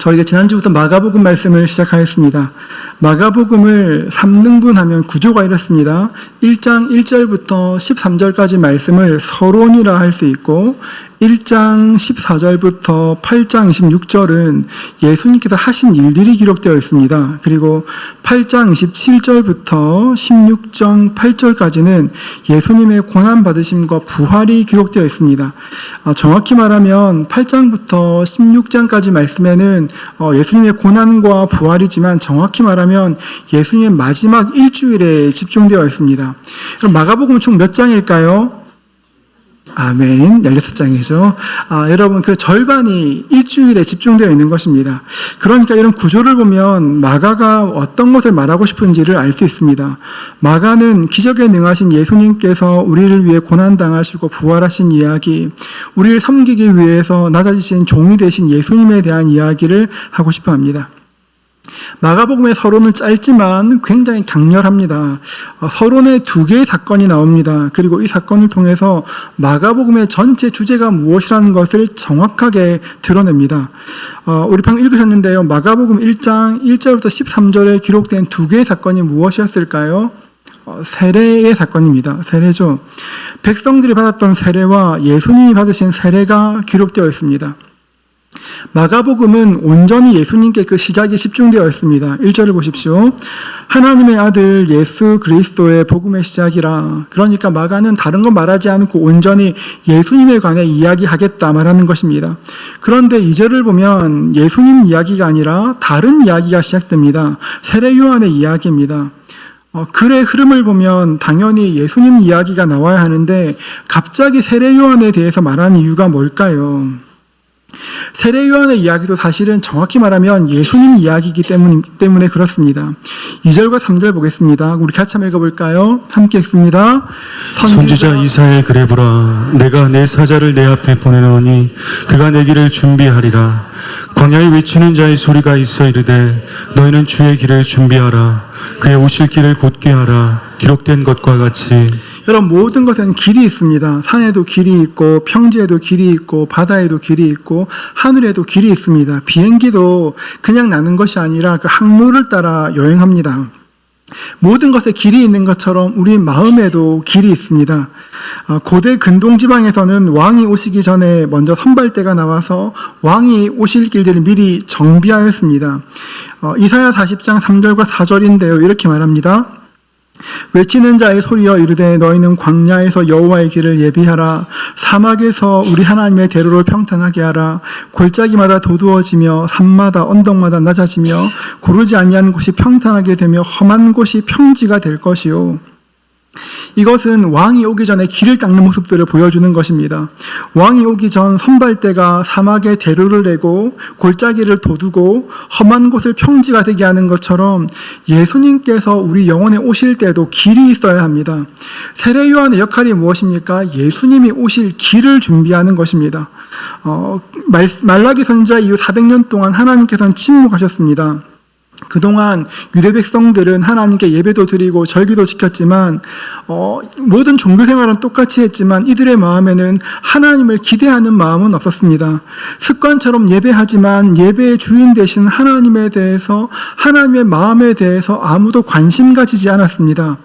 저희가 지난주부터 마가복음 말씀을 시작하였습니다. 마가복음을 3등분하면 구조가 이렇습니다. 1장 1절부터 13절까지 말씀을 서론이라 할 수 있고 1장 14절부터 8장 26절은 예수님께서 하신 일들이 기록되어 있습니다. 그리고 8장 27절부터 16장 8절까지는 예수님의 고난받으심과 부활이 기록되어 있습니다. 정확히 말하면 8장부터 16장까지 말씀에는 예수님의 고난과 부활이지만 정확히 말하면 예수님의 마지막 일주일에 집중되어 있습니다. 그럼 마가복음은 총 몇 장일까요? 아멘. 16장이죠. 여러분, 그 절반이 일주일에 집중되어 있는 것입니다. 그러니까 이런 구조를 보면 마가가 어떤 것을 말하고 싶은지를 알 수 있습니다. 마가는 기적에 능하신 예수님께서 우리를 위해 고난당하시고 부활하신 이야기, 우리를 섬기기 위해서 낮아지신 종이 되신 예수님에 대한 이야기를 하고 싶어 합니다. 마가복음의 서론은 짧지만 굉장히 강렬합니다. 서론에 2개의 사건이 나옵니다. 그리고 이 사건을 통해서 마가복음의 전체 주제가 무엇이라는 것을 정확하게 드러냅니다. 우리 방금 읽으셨는데요. 마가복음 1장 1절부터 13절에 기록된 2개의 사건이 무엇이었을까요? 세례의 사건입니다. 세례죠. 백성들이 받았던 세례와 예수님이 받으신 세례가 기록되어 있습니다. 마가복음은 온전히 예수님께 그 시작이 집중되어 있습니다. 1절을 보십시오. 하나님의 아들 예수 그리스도의 복음의 시작이라. 그러니까 마가는 다른 거 말하지 않고 온전히 예수님에 관해 이야기하겠다 말하는 것입니다. 그런데 2절을 보면 예수님 이야기가 아니라 다른 이야기가 시작됩니다. 세례 요한의 이야기입니다. 글의 흐름을 보면 당연히 예수님 이야기가 나와야 하는데 갑자기 세례 요한에 대해서 말하는 이유가 뭘까요? 세례 요한의 이야기도 사실은 정확히 말하면 예수님 이야기이기 때문에 그렇습니다. 2절과 3절 보겠습니다. 우리 같이 한번 읽어볼까요? 함께 읽습니다. 선지자 이사야의 글에 보라, 내가 내 사자를 내 앞에 보내노니 그가 내 길을 준비하리라. 광야에 외치는 자의 소리가 있어 이르되 너희는 주의 길을 준비하라. 그의 오실 길을 곧게 하라. 기록된 것과 같이. 여러분, 모든 것에는 길이 있습니다. 산에도 길이 있고 평지에도 길이 있고 바다에도 길이 있고 하늘에도 길이 있습니다. 비행기도 그냥 나는 것이 아니라 그 항로를 따라 여행합니다. 모든 것에 길이 있는 것처럼 우리 마음에도 길이 있습니다. 고대 근동지방에서는 왕이 오시기 전에 먼저 선발대가 나와서 왕이 오실 길들을 미리 정비하였습니다. 이사야 40장 3절과 4절인데요. 이렇게 말합니다. 외치는 자의 소리여 이르되 너희는 광야에서 여호와의 길을 예비하라. 사막에서 우리 하나님의 대로를 평탄하게 하라. 골짜기마다 도두어지며 산마다 언덕마다 낮아지며 고르지 아니한 곳이 평탄하게 되며 험한 곳이 평지가 될 것이요. 이것은 왕이 오기 전에 길을 닦는 모습들을 보여주는 것입니다. 왕이 오기 전 선발대가 사막에 대로를 내고 골짜기를 도두고 험한 곳을 평지가 되게 하는 것처럼 예수님께서 우리 영혼에 오실 때도 길이 있어야 합니다. 세례 요한의 역할이 무엇입니까? 예수님이 오실 길을 준비하는 것입니다. 말라기 선지자 이후 400년 동안 하나님께서는 침묵하셨습니다. 그동안 유대 백성들은 하나님께 예배도 드리고 절기도 지켰지만 모든 종교생활은 똑같이 했지만 이들의 마음에는 하나님을 기대하는 마음은 없었습니다. 습관처럼 예배하지만 예배의 주인 되신 하나님에 대해서, 하나님의 마음에 대해서 아무도 관심 가지지 않았습니다.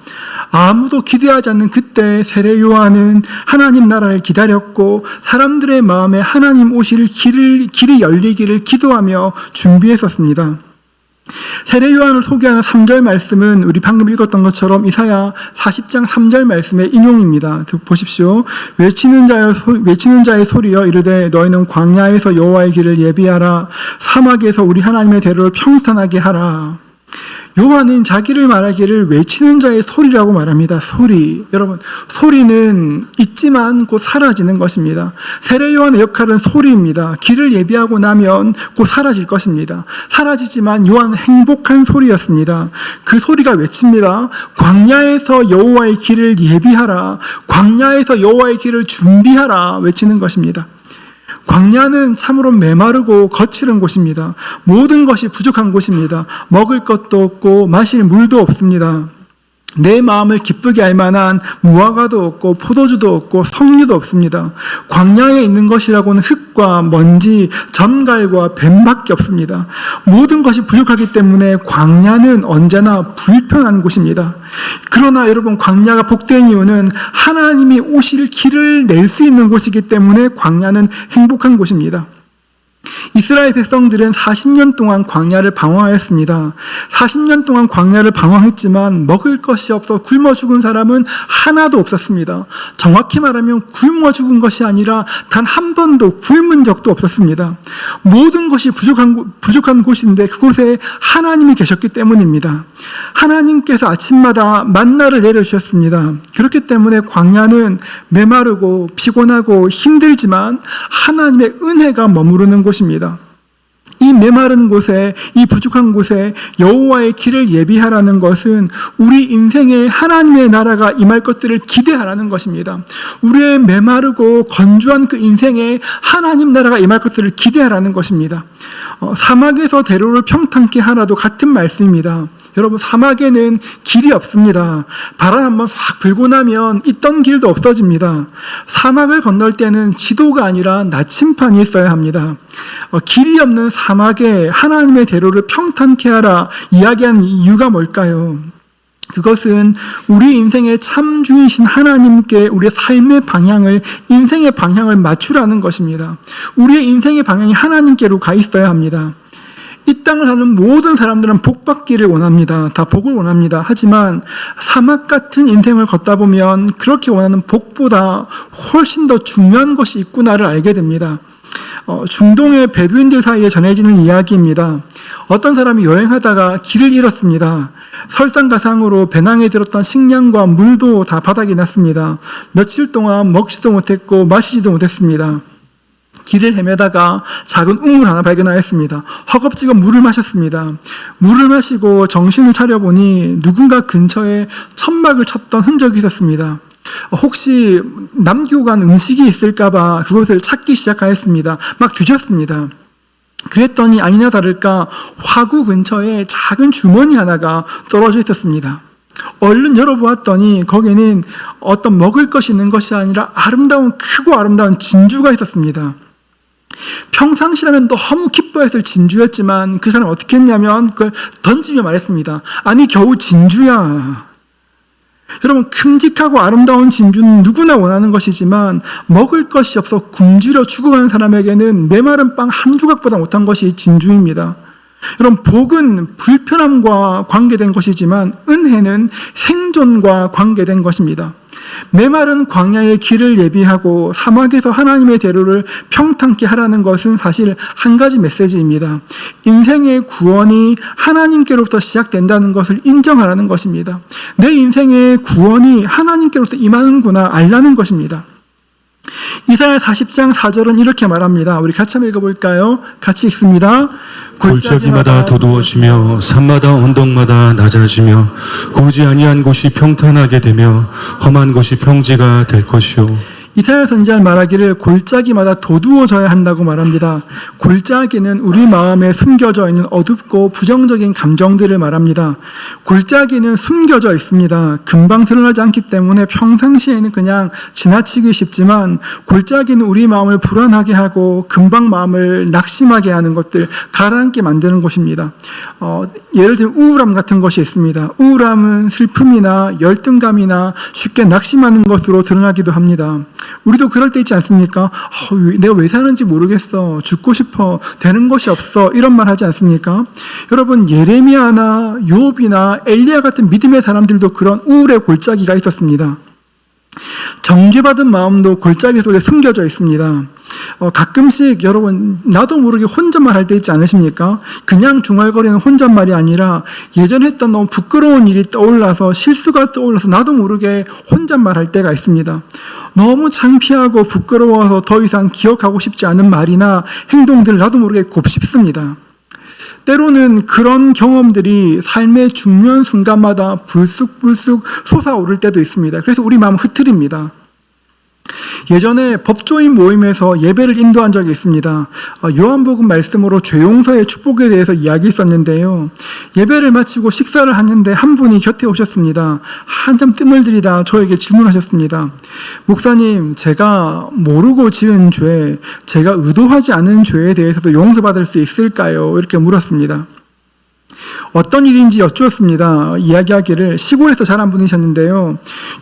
아무도 기대하지 않는 그때 세례 요한은 하나님 나라를 기다렸고 사람들의 마음에 하나님 오실 길이 열리기를 기도하며 준비했었습니다. 세례 요한을 소개하는 3절 말씀은 우리 방금 읽었던 것처럼 이사야 40장 3절 말씀의 인용입니다. 보십시오. 외치는 자의 소리여 이르되 너희는 광야에서 여호와의 길을 예비하라. 사막에서 우리 하나님의 대로를 평탄하게 하라. 요한은 자기를 말하기를 외치는 자의 소리라고 말합니다. 소리. 여러분, 소리는 있지만 곧 사라지는 것입니다. 세례 요한의 역할은 소리입니다. 길을 예비하고 나면 곧 사라질 것입니다. 사라지지만 요한은 행복한 소리였습니다. 그 소리가 외칩니다. 광야에서 여호와의 길을 예비하라. 광야에서 여호와의 길을 준비하라. 외치는 것입니다. 광야는 참으로 메마르고 거칠은 곳입니다. 모든 것이 부족한 곳입니다. 먹을 것도 없고 마실 물도 없습니다. 내 마음을 기쁘게 할 만한 무화과도 없고 포도주도 없고 석류도 없습니다. 광야에 있는 것이라고는 흙과 먼지, 전갈과 뱀밖에 없습니다. 모든 것이 부족하기 때문에 광야는 언제나 불편한 곳입니다. 그러나 여러분, 광야가 복된 이유는 하나님이 오실 길을 낼 수 있는 곳이기 때문에 광야는 행복한 곳입니다. 이스라엘 백성들은 40년 동안 광야를 방황했습니다. 40년 동안 광야를 방황했지만 먹을 것이 없어 굶어 죽은 사람은 하나도 없었습니다. 정확히 말하면 굶어 죽은 것이 아니라 단 한 번도 굶은 적도 없었습니다. 모든 것이 부족한 곳인데 그곳에 하나님이 계셨기 때문입니다. 하나님께서 아침마다 만나를 내려주셨습니다. 그렇기 때문에 광야는 메마르고 피곤하고 힘들지만 하나님의 은혜가 머무르는 곳입니다. 이 메마른 곳에, 이 부족한 곳에 여호와의 길을 예비하라는 것은 우리 인생에 하나님의 나라가 임할 것들을 기대하라는 것입니다. 우리의 메마르고 건조한 그 인생에 하나님 나라가 임할 것들을 기대하라는 것입니다. 사막에서 대로를 평탄케 하라도 같은 말씀입니다. 여러분, 사막에는 길이 없습니다. 바람 한번 싹 불고 나면 있던 길도 없어집니다. 사막을 건널 때는 지도가 아니라 나침판이 있어야 합니다. 길이 없는 사막에 하나님의 대로를 평탄케 하라 이야기한 이유가 뭘까요? 그것은 우리 인생의 참 주인이신 하나님께 우리의 삶의 방향을, 인생의 방향을 맞추라는 것입니다. 우리의 인생의 방향이 하나님께로 가 있어야 합니다. 이 땅을 사는 모든 사람들은 복받기를 원합니다. 다 복을 원합니다. 하지만 사막 같은 인생을 걷다 보면 그렇게 원하는 복보다 훨씬 더 중요한 것이 있구나를 알게 됩니다. 중동의 베두인들 사이에 전해지는 이야기입니다. 어떤 사람이 여행하다가 길을 잃었습니다. 설상가상으로 배낭에 들었던 식량과 물도 다 바닥이 났습니다. 며칠 동안 먹지도 못했고 마시지도 못했습니다. 길을 헤매다가 작은 우물 하나 발견하였습니다. 허겁지겁 물을 마셨습니다. 물을 마시고 정신을 차려보니 누군가 근처에 천막을 쳤던 흔적이 있었습니다. 혹시 남기고 간 음식이 있을까봐 그것을 찾기 시작하였습니다. 막 뒤졌습니다. 그랬더니 아니나 다를까 화구 근처에 작은 주머니 하나가 떨어져 있었습니다. 얼른 열어보았더니 거기에는 어떤 먹을 것이 있는 것이 아니라 크고 아름다운 진주가 있었습니다. 평상시라면 너무 기뻐했을 진주였지만 그 사람은 어떻게 했냐면 그걸 던지며 말했습니다. 아니, 겨우 진주야. 여러분, 큼직하고 아름다운 진주는 누구나 원하는 것이지만 먹을 것이 없어 굶주려 죽어가는 사람에게는 메마른 빵 한 조각보다 못한 것이 진주입니다. 여러분, 복은 불편함과 관계된 것이지만 은혜는 생존과 관계된 것입니다. 메마른 광야의 길을 예비하고 사막에서 하나님의 대로를 평탄케 하라는 것은 사실 한 가지 메시지입니다. 인생의 구원이 하나님께로부터 시작된다는 것을 인정하라는 것입니다. 내 인생의 구원이 하나님께로부터 임하는구나 알라는 것입니다. 이사야 40장 4절은 이렇게 말합니다. 우리 같이 한번 읽어볼까요? 같이 읽습니다. 골짜기마다 도두어지며 산마다 언덕마다 낮아지며 고지 아니한 곳이 평탄하게 되며 험한 곳이 평지가 될 것이요. 이사야 선지자는 말하기를 골짜기마다 도두어져야 한다고 말합니다. 골짜기는 우리 마음에 숨겨져 있는 어둡고 부정적인 감정들을 말합니다. 골짜기는 숨겨져 있습니다. 금방 드러나지 않기 때문에 평상시에는 그냥 지나치기 쉽지만 골짜기는 우리 마음을 불안하게 하고 금방 마음을 낙심하게 하는 것들, 가라앉게 만드는 곳입니다. 예를 들면 우울함 같은 것이 있습니다. 우울함은 슬픔이나 열등감이나 쉽게 낙심하는 것으로 드러나기도 합니다. 우리도 그럴 때 있지 않습니까? 내가 왜 사는지 모르겠어. 죽고 싶어. 되는 것이 없어. 이런 말 하지 않습니까? 여러분, 예레미야나 욥이나 엘리야 같은 믿음의 사람들도 그런 우울의 골짜기가 있었습니다. 정죄받은 마음도 골짜기 속에 숨겨져 있습니다. 가끔씩 여러분, 나도 모르게 혼잣말 할 때 있지 않으십니까? 그냥 중얼거리는 혼잣말이 아니라 예전에 했던 너무 부끄러운 일이 떠올라서, 실수가 떠올라서 나도 모르게 혼잣말 할 때가 있습니다. 너무 창피하고 부끄러워서 더 이상 기억하고 싶지 않은 말이나 행동들을 나도 모르게 곱씹습니다. 때로는 그런 경험들이 삶의 중요한 순간마다 불쑥불쑥 솟아오를 때도 있습니다. 그래서 우리 마음은 흐트립니다. 예전에 법조인 모임에서 예배를 인도한 적이 있습니다. 요한복음 말씀으로 죄용서의 축복에 대해서 이야기했었는데요. 예배를 마치고 식사를 하는데 한 분이 곁에 오셨습니다. 한참 뜸을 들이다 저에게 질문하셨습니다. 목사님, 제가 모르고 지은 죄, 제가 의도하지 않은 죄에 대해서도 용서받을 수 있을까요? 이렇게 물었습니다. 어떤 일인지 여쭈었습니다. 이야기하기를 시골에서 자란 분이셨는데요.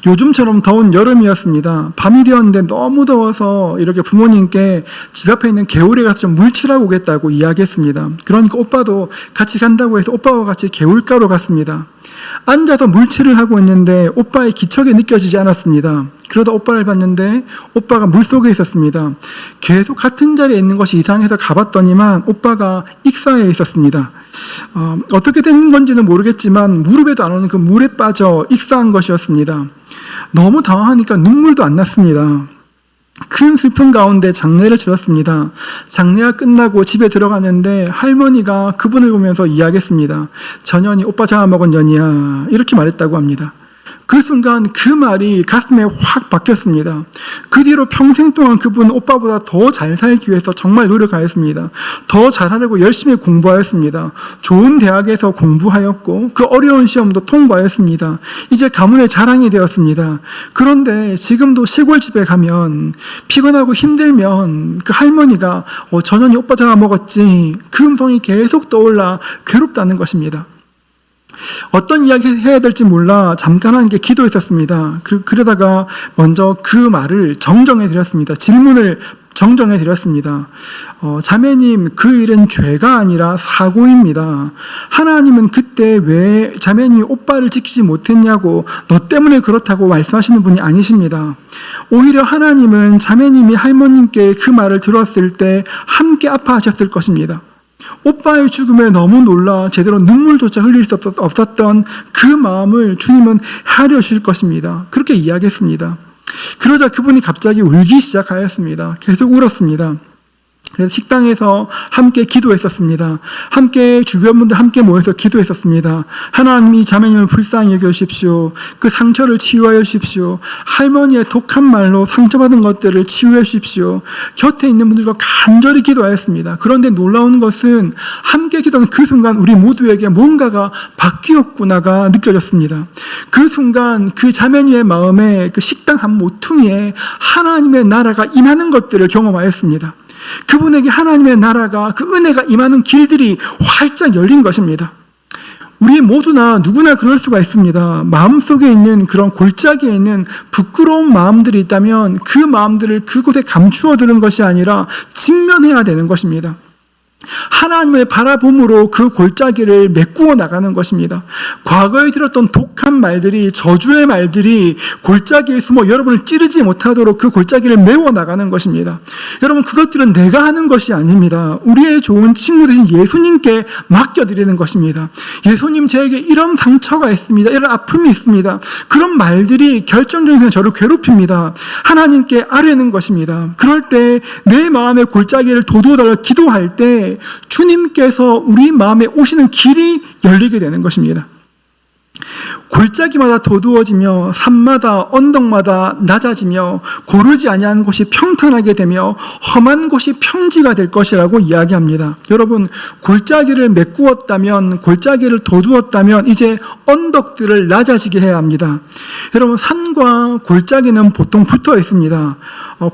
요즘처럼 더운 여름이었습니다. 밤이 되었는데 너무 더워서 이렇게 부모님께 집 앞에 있는 개울에 가서 좀 물칠하고 오겠다고 이야기했습니다. 그러니까 오빠도 같이 간다고 해서 오빠와 같이 개울가로 갔습니다. 앉아서 물칠을 하고 있는데 오빠의 기척이 느껴지지 않았습니다. 그러다 오빠를 봤는데 오빠가 물속에 있었습니다. 계속 같은 자리에 있는 것이 이상해서 가봤더니만 오빠가 익사해 있었습니다. 어떻게 된 건지는 모르겠지만 무릎에도 안 오는 그 물에 빠져 익사한 것이었습니다. 너무 당황하니까 눈물도 안 났습니다. 큰 슬픔 가운데 장례를 치렀습니다. 장례가 끝나고 집에 들어가는데 할머니가 그분을 보면서 이야기했습니다. 저 년이 오빠 잡아먹은 년이야, 이렇게 말했다고 합니다. 그 순간 그 말이 가슴에 확 박혔습니다. 그 뒤로 평생 동안 그분은 오빠보다 더 잘 살기 위해서 정말 노력하였습니다. 더 잘하려고 열심히 공부하였습니다. 좋은 대학에서 공부하였고 그 어려운 시험도 통과했습니다. 이제 가문의 자랑이 되었습니다. 그런데 지금도 시골집에 가면 피곤하고 힘들면 그 할머니가 저 년이 오빠 잡아먹었지, 그 음성이 계속 떠올라 괴롭다는 것입니다. 어떤 이야기 해야 될지 몰라 잠깐 한 게 기도했었습니다. 그러다가 먼저 그 말을 정정해 드렸습니다. 질문을 정정해 드렸습니다. 자매님, 그 일은 죄가 아니라 사고입니다. 하나님은 그때 왜 자매님이 오빠를 지키지 못했냐고, 너 때문에 그렇다고 말씀하시는 분이 아니십니다. 오히려 하나님은 자매님이 할머님께 그 말을 들었을 때 함께 아파하셨을 것입니다. 오빠의 죽음에 너무 놀라 제대로 눈물조차 흘릴 수 없었던 그 마음을 주님은 헤아려 주실 것입니다. 그렇게 이야기했습니다. 그러자 그분이 갑자기 울기 시작하였습니다. 계속 울었습니다. 그래서 식당에서 함께 기도했었습니다. 함께 주변 분들 함께 모여서 기도했었습니다. 하나님이 자매님을 불쌍히 여겨주십시오. 그 상처를 치유하여 주십시오. 할머니의 독한 말로 상처받은 것들을 치유해 주십시오. 곁에 있는 분들과 간절히 기도하였습니다. 그런데 놀라운 것은 함께 기도하는 그 순간 우리 모두에게 뭔가가 바뀌었구나가 느껴졌습니다. 그 순간 그 자매님의 마음에 그 식당 한 모퉁이에 하나님의 나라가 임하는 것들을 경험하였습니다. 그분에게 하나님의 나라가, 그 은혜가 임하는 길들이 활짝 열린 것입니다. 우리 모두나 누구나 그럴 수가 있습니다. 마음속에 있는 그런 골짜기에 있는 부끄러운 마음들이 있다면 그 마음들을 그곳에 감추어 두는 것이 아니라 직면해야 되는 것입니다. 하나님을 바라봄으로 그 골짜기를 메꾸어 나가는 것입니다. 과거에 들었던 독한 말들이, 저주의 말들이 골짜기에 숨어 여러분을 찌르지 못하도록 그 골짜기를 메워 나가는 것입니다. 여러분, 그것들은 내가 하는 것이 아닙니다. 우리의 좋은 친구 되신 예수님께 맡겨드리는 것입니다. 예수님, 저에게 이런 상처가 있습니다. 이런 아픔이 있습니다. 그런 말들이 결정적인 저를 괴롭힙니다. 하나님께 아뢰는 것입니다. 그럴 때 내 마음의 골짜기를 도둑달라 기도할 때 주님께서 우리 마음에 오시는 길이 열리게 되는 것입니다. 골짜기마다 도두어지며 산마다 언덕마다 낮아지며 고르지 아니한 곳이 평탄하게 되며 험한 곳이 평지가 될 것이라고 이야기합니다. 여러분, 골짜기를 메꾸었다면, 골짜기를 도두었다면 이제 언덕들을 낮아지게 해야 합니다. 여러분, 산과 골짜기는 보통 붙어 있습니다.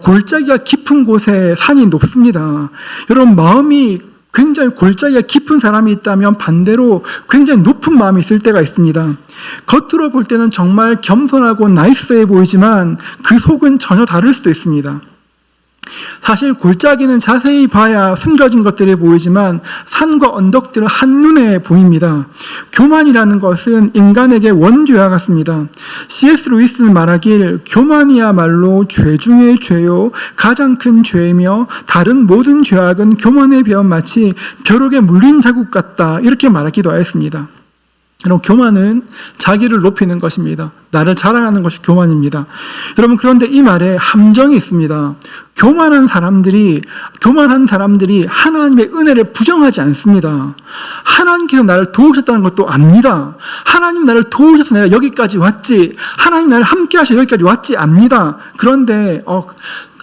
골짜기가 깊은 곳에 산이 높습니다. 여러분, 마음이 굉장히 골짜기가 깊은 사람이 있다면 반대로 굉장히 높은 마음이 있을 때가 있습니다. 겉으로 볼 때는 정말 겸손하고 나이스해 보이지만 그 속은 전혀 다를 수도 있습니다. 사실 골짜기는 자세히 봐야 숨겨진 것들이 보이지만 산과 언덕들은 한눈에 보입니다. 교만이라는 것은 인간에게 원죄와 같습니다. C.S. 루이스는 말하길 교만이야말로 죄 중의 죄요 가장 큰 죄이며 다른 모든 죄악은 교만에 비하면 마치 벼룩에 물린 자국 같다, 이렇게 말하기도 하였습니다. 여러분, 교만은 자기를 높이는 것입니다. 나를 자랑하는 것이 교만입니다. 여러분, 그런데 이 말에 함정이 있습니다. 교만한 사람들이 하나님의 은혜를 부정하지 않습니다. 하나님께서 나를 도우셨다는 것도 압니다. 하나님 나를 도우셔서 내가 여기까지 왔지, 하나님 나를 함께 하셔서 여기까지 왔지 압니다. 그런데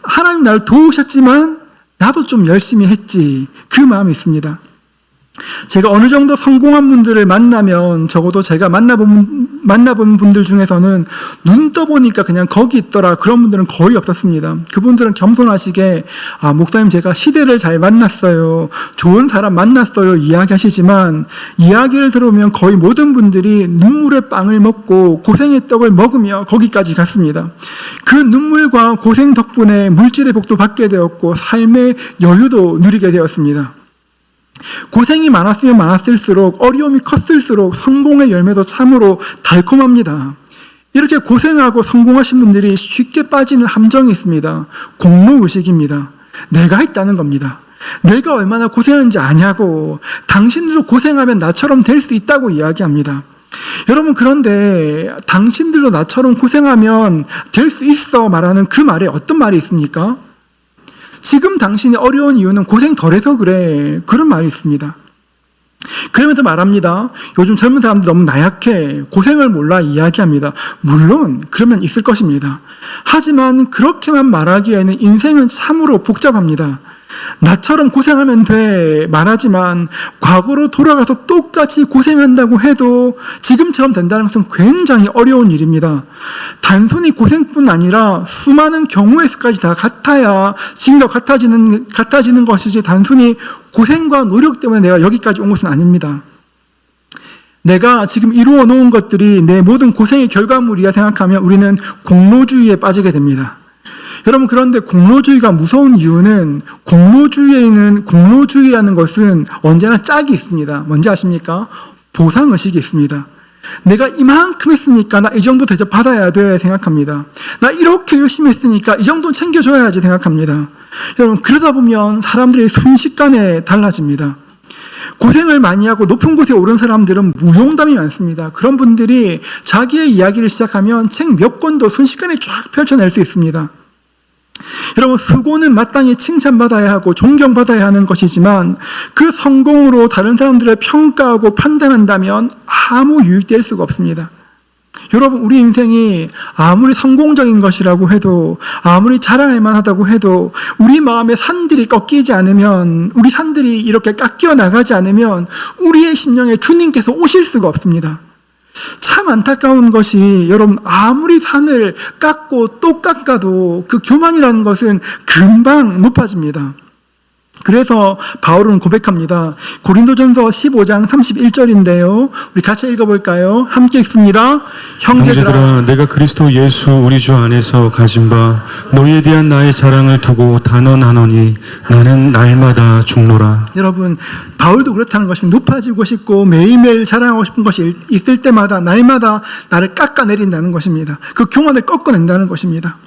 하나님 나를 도우셨지만 나도 좀 열심히 했지, 그 마음이 있습니다. 제가 어느 정도 성공한 분들을 만나면 적어도 제가 만나본 분들 중에서는 눈 떠보니까 그냥 거기 있더라, 그런 분들은 거의 없었습니다. 그분들은 겸손하시게 목사님 제가 시대를 잘 만났어요, 좋은 사람 만났어요 이야기하시지만, 이야기를 들어보면 거의 모든 분들이 눈물의 빵을 먹고 고생의 떡을 먹으며 거기까지 갔습니다. 그 눈물과 고생 덕분에 물질의 복도 받게 되었고 삶의 여유도 누리게 되었습니다. 고생이 많았으면 많았을수록, 어려움이 컸을수록 성공의 열매도 참으로 달콤합니다. 이렇게 고생하고 성공하신 분들이 쉽게 빠지는 함정이 있습니다. 공로의식입니다. 내가 있다는 겁니다. 내가 얼마나 고생하는지 아냐고, 당신들도 고생하면 나처럼 될 수 있다고 이야기합니다. 여러분, 그런데 당신들도 나처럼 고생하면 될 수 있어 말하는 그 말에 어떤 말이 있습니까? 지금 당신이 어려운 이유는 고생 덜해서 그래, 그런 말이 있습니다. 그러면서 말합니다. 요즘 젊은 사람들 너무 나약해, 고생을 몰라 이야기합니다. 물론 그러면 있을 것입니다. 하지만 그렇게만 말하기에는 인생은 참으로 복잡합니다. 나처럼 고생하면 돼 말하지만 과거로 돌아가서 똑같이 고생한다고 해도 지금처럼 된다는 것은 굉장히 어려운 일입니다. 단순히 고생뿐 아니라 수많은 경우의 수까지 다 같아야 지금과 같아지는 것이지, 단순히 고생과 노력 때문에 내가 여기까지 온 것은 아닙니다. 내가 지금 이루어 놓은 것들이 내 모든 고생의 결과물이야 생각하면 우리는 공로주의에 빠지게 됩니다. 여러분, 그런데 공로주의가 무서운 이유는, 공로주의라는 것은 언제나 짝이 있습니다. 뭔지 아십니까? 보상의식이 있습니다. 내가 이만큼 했으니까 나 이 정도 대접받아야 돼 생각합니다. 나 이렇게 열심히 했으니까 이 정도는 챙겨줘야지 생각합니다. 여러분, 그러다 보면 사람들이 순식간에 달라집니다. 고생을 많이 하고 높은 곳에 오른 사람들은 무용담이 많습니다. 그런 분들이 자기의 이야기를 시작하면 책 몇 권도 순식간에 쫙 펼쳐낼 수 있습니다. 여러분, 수고는 마땅히 칭찬받아야 하고 존경받아야 하는 것이지만 그 성공으로 다른 사람들을 평가하고 판단한다면 아무 유익될 수가 없습니다. 여러분, 우리 인생이 아무리 성공적인 것이라고 해도, 아무리 자랑할 만하다고 해도 우리 마음의 산들이 꺾이지 않으면, 우리 산들이 이렇게 깎여 나가지 않으면 우리의 심령에 주님께서 오실 수가 없습니다. 참 안타까운 것이, 여러분, 아무리 산을 깎고 또 깎아도 그 교만이라는 것은 금방 높아집니다. 그래서 바울은 고백합니다. 고린도전서 15장 31절인데요. 우리 같이 읽어볼까요? 함께 읽습니다. 형제들아, 내가 그리스도 예수 우리 주 안에서 가진 바 너희에 대한 나의 자랑을 두고 단언하노니 나는 날마다 죽노라. 여러분, 바울도 그렇다는 것입니다. 높아지고 싶고 매일매일 자랑하고 싶은 것이 있을 때마다 날마다 나를 깎아내린다는 것입니다. 그 교만을 꺾어낸다는 것입니다.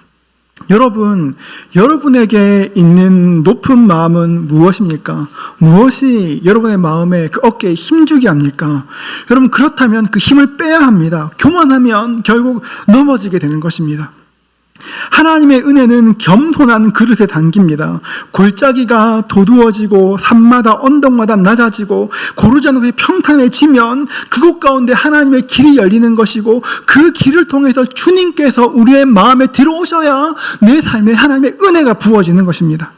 여러분, 여러분에게 있는 높은 마음은 무엇입니까? 무엇이 여러분의 마음에, 그 어깨에 힘주게 합니까? 여러분, 그렇다면 그 힘을 빼야 합니다. 교만하면 결국 넘어지게 되는 것입니다. 하나님의 은혜는 겸손한 그릇에 담깁니다. 골짜기가 도두어지고 산마다 언덕마다 낮아지고 고르지 않은 곳이 평탄해지면 그곳 가운데 하나님의 길이 열리는 것이고, 그 길을 통해서 주님께서 우리의 마음에 들어오셔야 내 삶에 하나님의 은혜가 부어지는 것입니다.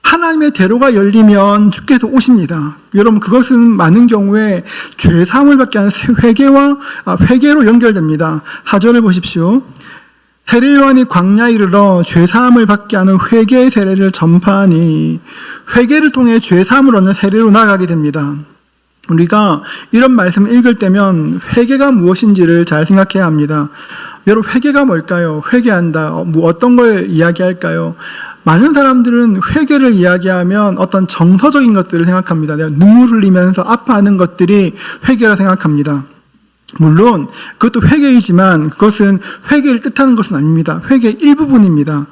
하나님의 대로가 열리면 주께서 오십니다. 여러분, 그것은 많은 경우에 죄 사함을 받게 하는 회개로 연결됩니다. 하절을 보십시오. 세례 요한이 광야에 이르러 죄 사함을 받게 하는 회개의 세례를 전파하니 회개를 통해 죄 사함을 얻는 세례로 나아가게 됩니다. 우리가 이런 말씀을 읽을 때면 회개가 무엇인지를 잘 생각해야 합니다. 여러분, 회개가 뭘까요? 회개한다. 어떤 걸 이야기할까요? 많은 사람들은 회개를 이야기하면 어떤 정서적인 것들을 생각합니다. 내가 눈물 흘리면서 아파하는 것들이 회개라 생각합니다. 물론 그것도 회개이지만 그것은 회개를 뜻하는 것은 아닙니다. 회개의 일부분입니다.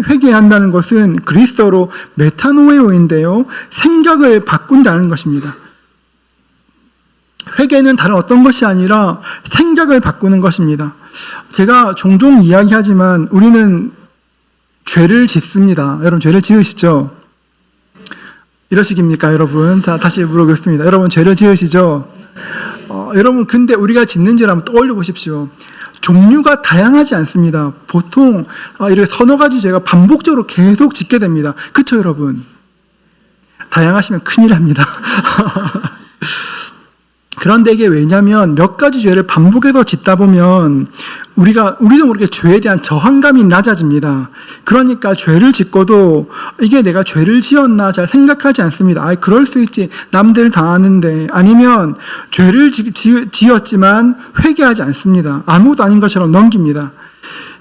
회개한다는 것은 그리스어로 메타노에오인데요. 생각을 바꾼다는 것입니다. 회개는 다른 어떤 것이 아니라 생각을 바꾸는 것입니다. 제가 종종 이야기하지만 우리는 죄를 짓습니다. 여러분 죄를 지으시죠? 이러시깁니까 여러분? 자, 다시 물어보겠습니다. 여러분 죄를 지으시죠? 여러분 근데 우리가 짓는 죄를 한번 떠올려 보십시오. 종류가 다양하지 않습니다. 보통 이렇게 서너 가지 죄가 반복적으로 계속 짓게 됩니다. 그렇죠 여러분? 다양하시면 큰일 납니다. 그런데 이게 왜냐면 몇 가지 죄를 반복해서 짓다 보면 우리도 모르게 죄에 대한 저항감이 낮아집니다. 그러니까 죄를 짓고도 이게 내가 죄를 지었나 잘 생각하지 않습니다. 그럴 수 있지. 남들 다 아는데. 아니면 죄를 지었지만 회개하지 않습니다. 아무것도 아닌 것처럼 넘깁니다.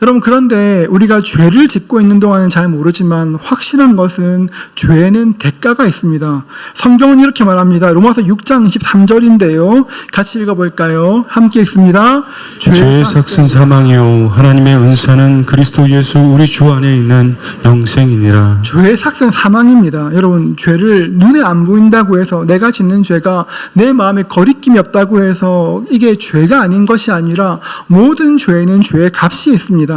여러분 그런데 우리가 죄를 짓고 있는 동안은 잘 모르지만 확실한 것은 죄에는 대가가 있습니다. 성경은 이렇게 말합니다. 로마서 6장 23절인데요. 같이 읽어볼까요? 함께 읽습니다. 죄의 삭은 사망이요 하나님의 은사는 그리스도 예수 우리 주 안에 있는 영생이니라. 죄의 삭은 사망입니다. 여러분 죄를 눈에 안 보인다고 해서 내가 짓는 죄가 내 마음에 거리낌이 없다고 해서 이게 죄가 아닌 것이 아니라 모든 죄에는 죄의 값이 있습니다.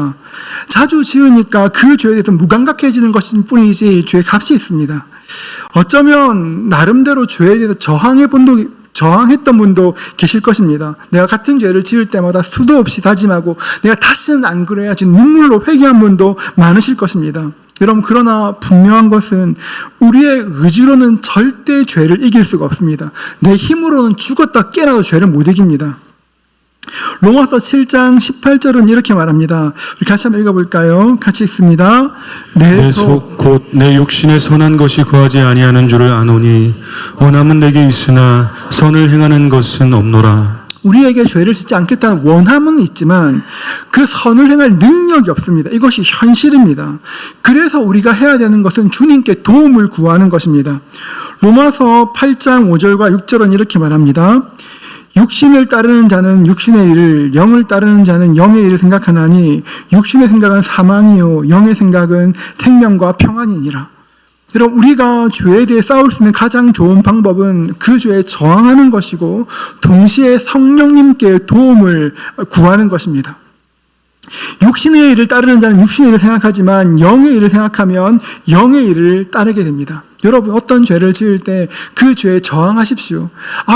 자주 지으니까 그 죄에 대해서 무감각해지는 것일 뿐이지 죄의 값이 있습니다. 어쩌면 나름대로 죄에 대해서 저항했던 분도 계실 것입니다. 내가 같은 죄를 지을 때마다 수도 없이 다짐하고 내가 다시는 안 그래야지 눈물로 회개한 분도 많으실 것입니다. 여러분 그러나 분명한 것은 우리의 의지로는 절대 죄를 이길 수가 없습니다. 내 힘으로는 죽었다 깨어나도 죄를 못 이깁니다. 로마서 7장 18절은 이렇게 말합니다. 우리 같이 한번 읽어볼까요? 같이 읽습니다. 내 속 곧 내 육신에 선한 것이 거하지 아니하는 줄을 아노니 원함은 내게 있으나 선을 행하는 것은 없노라. 우리에게 죄를 짓지 않겠다는 원함은 있지만 그 선을 행할 능력이 없습니다. 이것이 현실입니다. 그래서 우리가 해야 되는 것은 주님께 도움을 구하는 것입니다. 로마서 8장 5절과 6절은 이렇게 말합니다. 육신을 따르는 자는 육신의 일을, 영을 따르는 자는 영의 일을 생각하나니 육신의 생각은 사망이요 영의 생각은 생명과 평안이니라. 여러분 우리가 죄에 대해 싸울 수 있는 가장 좋은 방법은 그 죄에 저항하는 것이고 동시에 성령님께 도움을 구하는 것입니다. 육신의 일을 따르는 자는 육신의 일을 생각하지만 영의 일을 생각하면 영의 일을 따르게 됩니다. 여러분 어떤 죄를 지을 때 그 죄에 저항하십시오.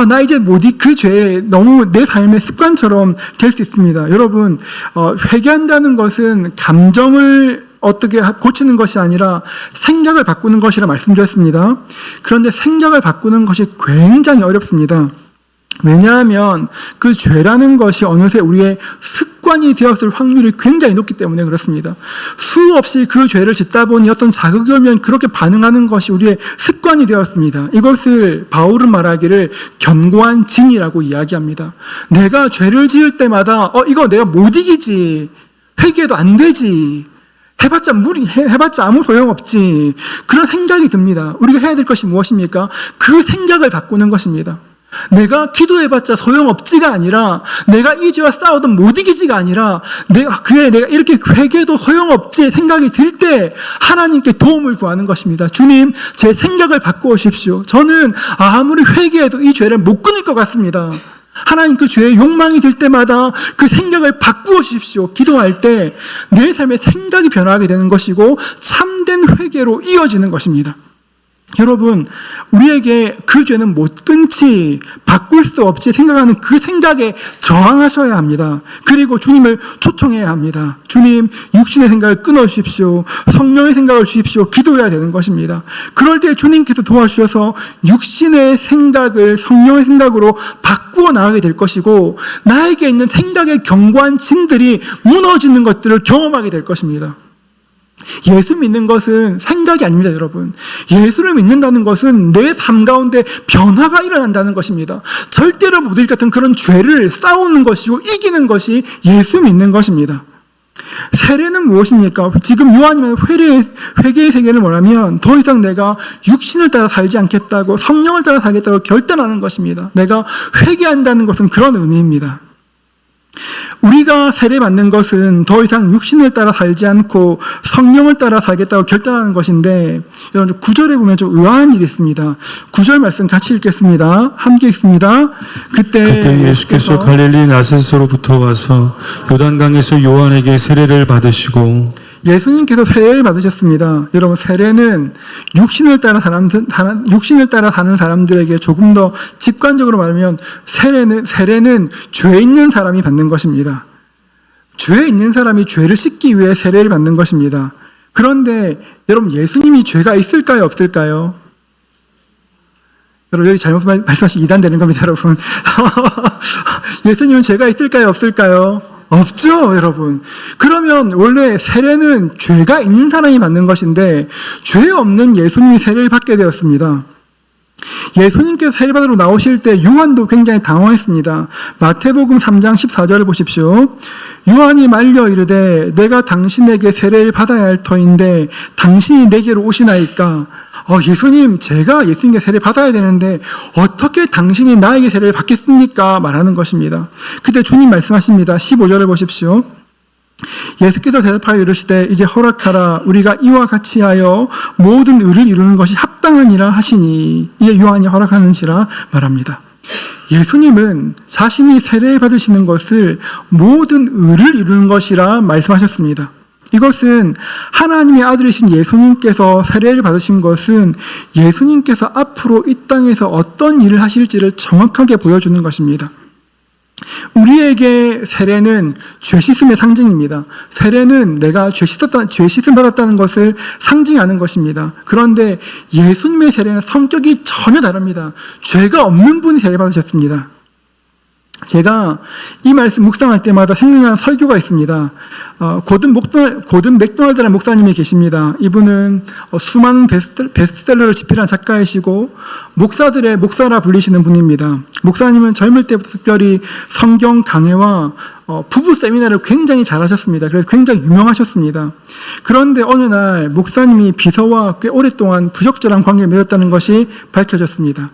나 이제 그 죄에 너무 내 삶의 습관처럼 될 수 있습니다. 여러분 회개한다는 것은 감정을 어떻게 고치는 것이 아니라 생각을 바꾸는 것이라 말씀드렸습니다. 그런데 생각을 바꾸는 것이 굉장히 어렵습니다. 왜냐하면 그 죄라는 것이 어느새 우리의 습관이 되었을 확률이 굉장히 높기 때문에 그렇습니다. 수없이 그 죄를 짓다 보니 어떤 자극이 오면 그렇게 반응하는 것이 우리의 습관이 되었습니다. 이것을 바울은 말하기를 견고한 짐이라고 이야기합니다. 내가 죄를 지을 때마다 이거 내가 못 이기지, 회개도 안 되지, 해봤자 아무 소용없지, 그런 생각이 듭니다. 우리가 해야 될 것이 무엇입니까? 그 생각을 바꾸는 것입니다. 내가 기도해봤자 소용없지가 아니라 내가 이 죄와 싸워도 못 이기지가 아니라 내가 이렇게 회개도 소용없지 생각이 들 때 하나님께 도움을 구하는 것입니다. 주님 제 생각을 바꾸십시오. 저는 아무리 회개해도 이 죄를 못 끊을 것 같습니다. 하나님 그 죄의 욕망이 들 때마다 그 생각을 바꾸어 주십시오. 기도할 때 내 삶의 생각이 변화하게 되는 것이고 참된 회개로 이어지는 것입니다. 여러분 우리에게 그 죄는 못 끊지 바꿀 수 없지 생각하는 그 생각에 저항하셔야 합니다. 그리고 주님을 초청해야 합니다. 주님 육신의 생각을 끊어주십시오. 성령의 생각을 주십시오. 기도해야 되는 것입니다. 그럴 때 주님께서 도와주셔서 육신의 생각을 성령의 생각으로 바꾸어 나가게 될 것이고 나에게 있는 생각의 견고한 짐들이 무너지는 것들을 경험하게 될 것입니다. 예수 믿는 것은 생각이 아닙니다, 여러분. 예수를 믿는다는 것은 내 삶 가운데 변화가 일어난다는 것입니다. 절대로 못 이길 것 같은 그런 죄를 싸우는 것이고 이기는 것이 예수 믿는 것입니다. 세례는 무엇입니까? 지금 요한이면 회개의 세계를 뭐냐면 더 이상 내가 육신을 따라 살지 않겠다고, 성령을 따라 살겠다고 결단하는 것입니다. 내가 회개한다는 것은 그런 의미입니다. 우리가 세례받는 것은 더 이상 육신을 따라 살지 않고 성령을 따라 살겠다고 결단하는 것인데, 여러분 9절에 보면 좀 의아한 일이 있습니다. 9절 말씀 같이 읽겠습니다. 함께 읽습니다. 그때 예수께서 갈릴리 나사렛으로부터 와서 요단강에서 요한에게 세례를 받으시고, 예수님께서 세례를 받으셨습니다. 여러분, 세례는 육신을 따라 사는 사람들에게 조금 더 직관적으로 말하면 세례는 죄 있는 사람이 받는 것입니다. 죄 있는 사람이 죄를 씻기 위해 세례를 받는 것입니다. 그런데 여러분, 예수님이 죄가 있을까요, 없을까요? 여러분, 여기 잘못 말씀하시면 이단되는 겁니다, 여러분. 예수님은 죄가 있을까요, 없을까요? 없죠, 여러분. 그러면 원래 세례는 죄가 있는 사람이 받는 것인데 죄 없는 예수님이 세례를 받게 되었습니다. 예수님께서 세례받으러 나오실 때 요한도 굉장히 당황했습니다. 마태복음 3장 14절을 보십시오. 요한이 말려 이르되 내가 당신에게 세례를 받아야 할 터인데 당신이 내게로 오시나이까. 예수님, 제가 예수님께 세례를 받아야 되는데 어떻게 당신이 나에게 세례를 받겠습니까? 말하는 것입니다. 그때 주님 말씀하십니다. 15절을 보십시오. 예수께서 대답하여 이르시되 이제 허락하라. 우리가 이와 같이 하여 모든 의를 이루는 것이 합당하니라 하시니, 이에 요한이 허락하는지라 말합니다. 예수님은 자신이 세례를 받으시는 것을 모든 의를 이루는 것이라 말씀하셨습니다. 이것은 하나님의 아들이신 예수님께서 세례를 받으신 것은 예수님께서 앞으로 이 땅에서 어떤 일을 하실지를 정확하게 보여주는 것입니다. 우리에게 세례는 죄 씻음의 상징입니다. 세례는 내가 죄 씻음 받았다는 것을 상징하는 것입니다. 그런데 예수님의 세례는 성격이 전혀 다릅니다. 죄가 없는 분이 세례 받으셨습니다. 제가 이 말씀 묵상할 때마다 생각나는 설교가 있습니다. 고든 맥도날드라는 목사님이 계십니다. 이분은 수많은 베스트셀러를 집필한 작가이시고 목사들의 목사라 불리시는 분입니다. 목사님은 젊을 때부터 특별히 성경 강해와 부부 세미나를 굉장히 잘하셨습니다. 그래서 굉장히 유명하셨습니다. 그런데 어느 날 목사님이 비서와 꽤 오랫동안 부적절한 관계를 맺었다는 것이 밝혀졌습니다.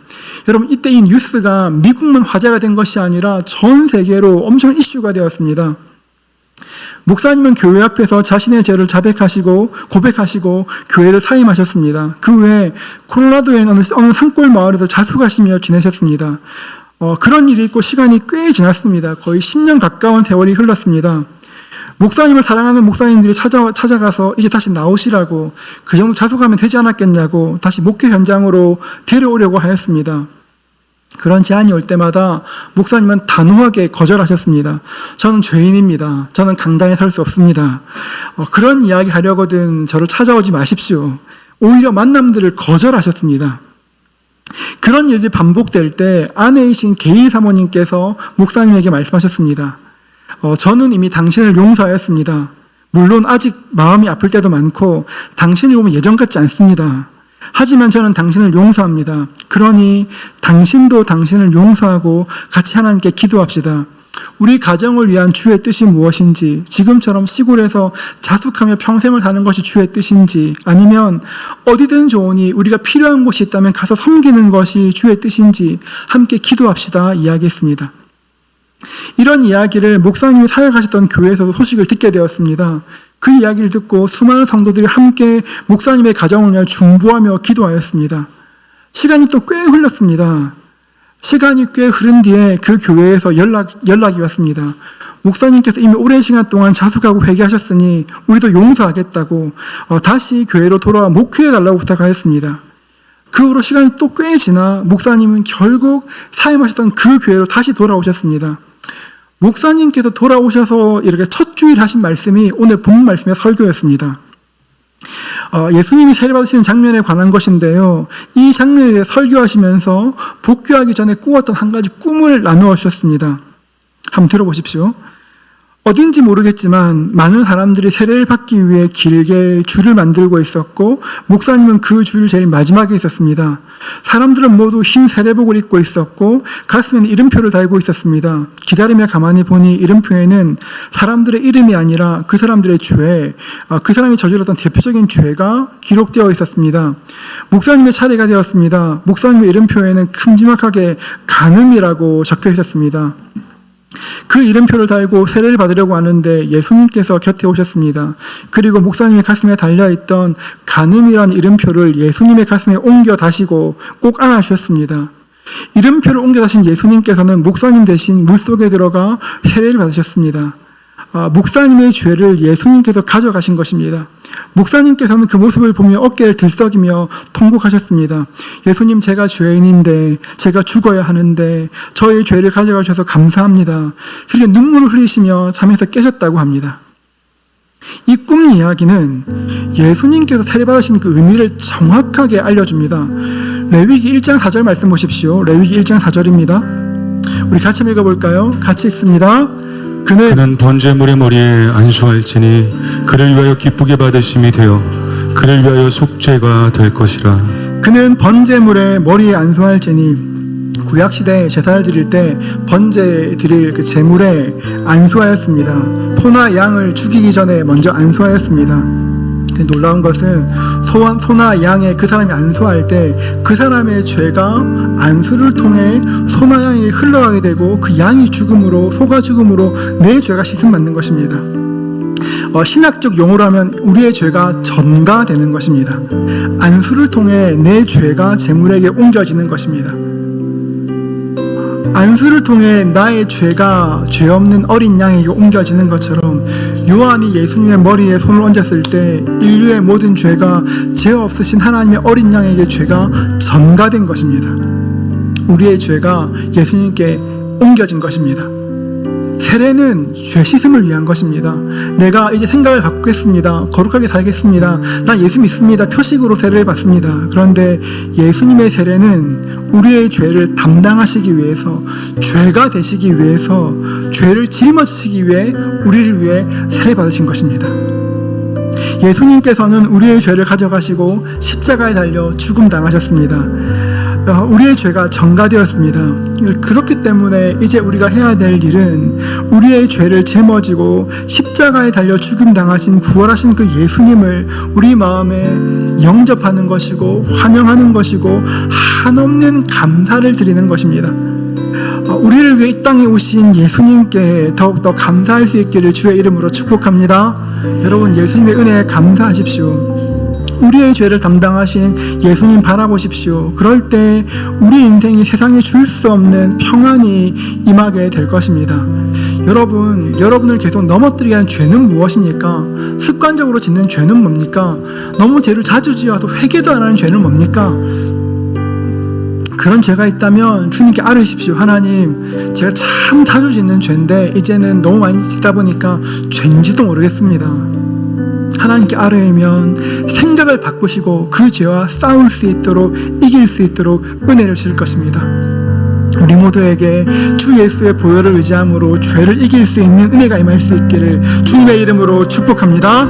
여러분, 이때 이 뉴스가 미국만 화제가 된 것이 아니라 전 세계로 엄청 이슈가 되었습니다. 목사님은 교회 앞에서 자신의 죄를 고백하시고 교회를 사임하셨습니다. 그 후에 콜로라도의 어느 산골 마을에서 자숙하시며 지내셨습니다. 그런 일이 있고 시간이 꽤 지났습니다. 거의 10년 가까운 세월이 흘렀습니다. 목사님을 사랑하는 목사님들이 찾아가서 이제 다시 나오시라고, 그 정도 자숙하면 되지 않았겠냐고 다시 목회 현장으로 데려오려고 하였습니다. 그런 제안이 올 때마다 목사님은 단호하게 거절하셨습니다. 저는 죄인입니다. 저는 강단에 설 수 없습니다. 그런 이야기 하려거든 저를 찾아오지 마십시오. 오히려 만남들을 거절하셨습니다. 그런 일들이 반복될 때 아내이신 게일 사모님께서 목사님에게 말씀하셨습니다. 저는 이미 당신을 용서하였습니다. 물론 아직 마음이 아플 때도 많고 당신을 보면 예전 같지 않습니다. 하지만 저는 당신을 용서합니다. 그러니 당신도 당신을 용서하고 같이 하나님께 기도합시다. 우리 가정을 위한 주의 뜻이 무엇인지, 지금처럼 시골에서 자숙하며 평생을 사는 것이 주의 뜻인지, 아니면 어디든 좋으니 우리가 필요한 곳이 있다면 가서 섬기는 것이 주의 뜻인지 함께 기도합시다 이야기했습니다. 이런 이야기를 목사님이 사역하셨던 교회에서도 소식을 듣게 되었습니다. 그 이야기를 듣고 수많은 성도들이 함께 목사님의 가정을 위하여 중보하며 기도하였습니다. 시간이 또 꽤 흘렀습니다. 시간이 꽤 흐른 뒤에 그 교회에서 연락이 왔습니다. 목사님께서 이미 오랜 시간 동안 자숙하고 회개하셨으니 우리도 용서하겠다고 다시 교회로 돌아와 목회해달라고 부탁하였습니다. 그 후로 시간이 또 꽤 지나 목사님은 결국 사임하셨던 그 교회로 다시 돌아오셨습니다. 목사님께서 돌아오셔서 이렇게 첫 주일 하신 말씀이 오늘 본문 말씀의 설교였습니다. 예수님이 세례받으시는 장면에 관한 것인데요. 이 장면에 대해 설교하시면서 복귀하기 전에 꾸었던 한 가지 꿈을 나누어 주셨습니다. 한번 들어보십시오. 어딘지 모르겠지만 많은 사람들이 세례를 받기 위해 길게 줄을 만들고 있었고 목사님은 그 줄 제일 마지막에 있었습니다. 사람들은 모두 흰 세례복을 입고 있었고 가슴에는 이름표를 달고 있었습니다. 기다리며 가만히 보니 이름표에는 사람들의 이름이 아니라 그 사람들의 죄, 그 사람이 저질렀던 대표적인 죄가 기록되어 있었습니다. 목사님의 차례가 되었습니다. 목사님의 이름표에는 큼지막하게 간음이라고 적혀 있었습니다. 그 이름표를 달고 세례를 받으려고 하는데 예수님께서 곁에 오셨습니다. 그리고 목사님의 가슴에 달려있던 간음이라는 이름표를 예수님의 가슴에 옮겨 다시고 꼭 안아주셨습니다. 이름표를 옮겨 다신 예수님께서는 목사님 대신 물속에 들어가 세례를 받으셨습니다. 목사님의 죄를 예수님께서 가져가신 것입니다. 목사님께서는 그 모습을 보며 어깨를 들썩이며 통곡하셨습니다. 예수님, 제가 죄인인데, 제가 죽어야 하는데 저의 죄를 가져가 주셔서 감사합니다. 그렇게 눈물을 흘리시며 잠에서 깨셨다고 합니다. 이 꿈 이야기는 예수님께서 세례받으신 그 의미를 정확하게 알려줍니다. 레위기 1장 4절 말씀 보십시오. 레위기 1장 4절입니다. 우리 같이 읽어볼까요? 같이 읽습니다. 그는 번제물의 머리에 안수할지니 그를 위하여 기쁘게 받으심이 되어 그를 위하여 속죄가 될 것이라. 그는 번제물의 머리에 안수할지니 구약시대에 제사를 드릴 때 번제 드릴 그 제물에 안수하였습니다. 소나 양을 죽이기 전에 먼저 안수하였습니다. 놀라운 것은 소나 양에 그 사람이 안수할 때 그 사람의 죄가 안수를 통해 소나 양이 흘러가게 되고 그 양이 죽음으로, 소가 죽음으로 내 죄가 씻음받는 것입니다. 신학적 용어로 하면 우리의 죄가 전가되는 것입니다. 안수를 통해 내 죄가 제물에게 옮겨지는 것입니다. 안수를 통해 나의 죄가 죄 없는 어린 양에게 옮겨지는 것처럼 요한이 예수님의 머리에 손을 얹었을 때 인류의 모든 죄가 죄 없으신 하나님의 어린 양에게 죄가 전가된 것입니다. 우리의 죄가 예수님께 옮겨진 것입니다. 세례는 죄 씻음을 위한 것입니다. 내가 이제 생각을 바꾸겠습니다. 거룩하게 살겠습니다. 난 예수 믿습니다. 표식으로 세례를 받습니다. 그런데 예수님의 세례는 우리의 죄를 담당하시기 위해서, 죄가 되시기 위해서, 죄를 짊어지시기 위해 우리를 위해 세례 받으신 것입니다. 예수님께서는 우리의 죄를 가져가시고 십자가에 달려 죽음 당하셨습니다. 우리의 죄가 전가되었습니다. 그렇기 때문에 이제 우리가 해야 될 일은 우리의 죄를 짊어지고 십자가에 달려 죽임 당하신 부활하신 그 예수님을 우리 마음에 영접하는 것이고 환영하는 것이고 한없는 감사를 드리는 것입니다. 우리를 위해 이 땅에 오신 예수님께 더욱더 감사할 수 있기를 주의 이름으로 축복합니다. 여러분, 예수님의 은혜에 감사하십시오. 우리의 죄를 담당하신 예수님 바라보십시오. 그럴 때 우리 인생이 세상에 줄 수 없는 평안이 임하게 될 것입니다. 여러분을 계속 넘어뜨리게 하는 죄는 무엇입니까? 습관적으로 짓는 죄는 뭡니까? 너무 죄를 자주 지어서 회개도 안 하는 죄는 뭡니까? 그런 죄가 있다면 주님께 아뢰십시오. 하나님, 제가 참 자주 짓는 죄인데 이제는 너무 많이 짓다 보니까 죄인지도 모르겠습니다. 하나님께 아뢰면 생각을 바꾸시고 그 죄와 싸울 수 있도록, 이길 수 있도록 은혜를 주실 것입니다. 우리 모두에게 주 예수의 보혈을 의지함으로 죄를 이길 수 있는 은혜가 임할 수 있기를 주님의 이름으로 축복합니다.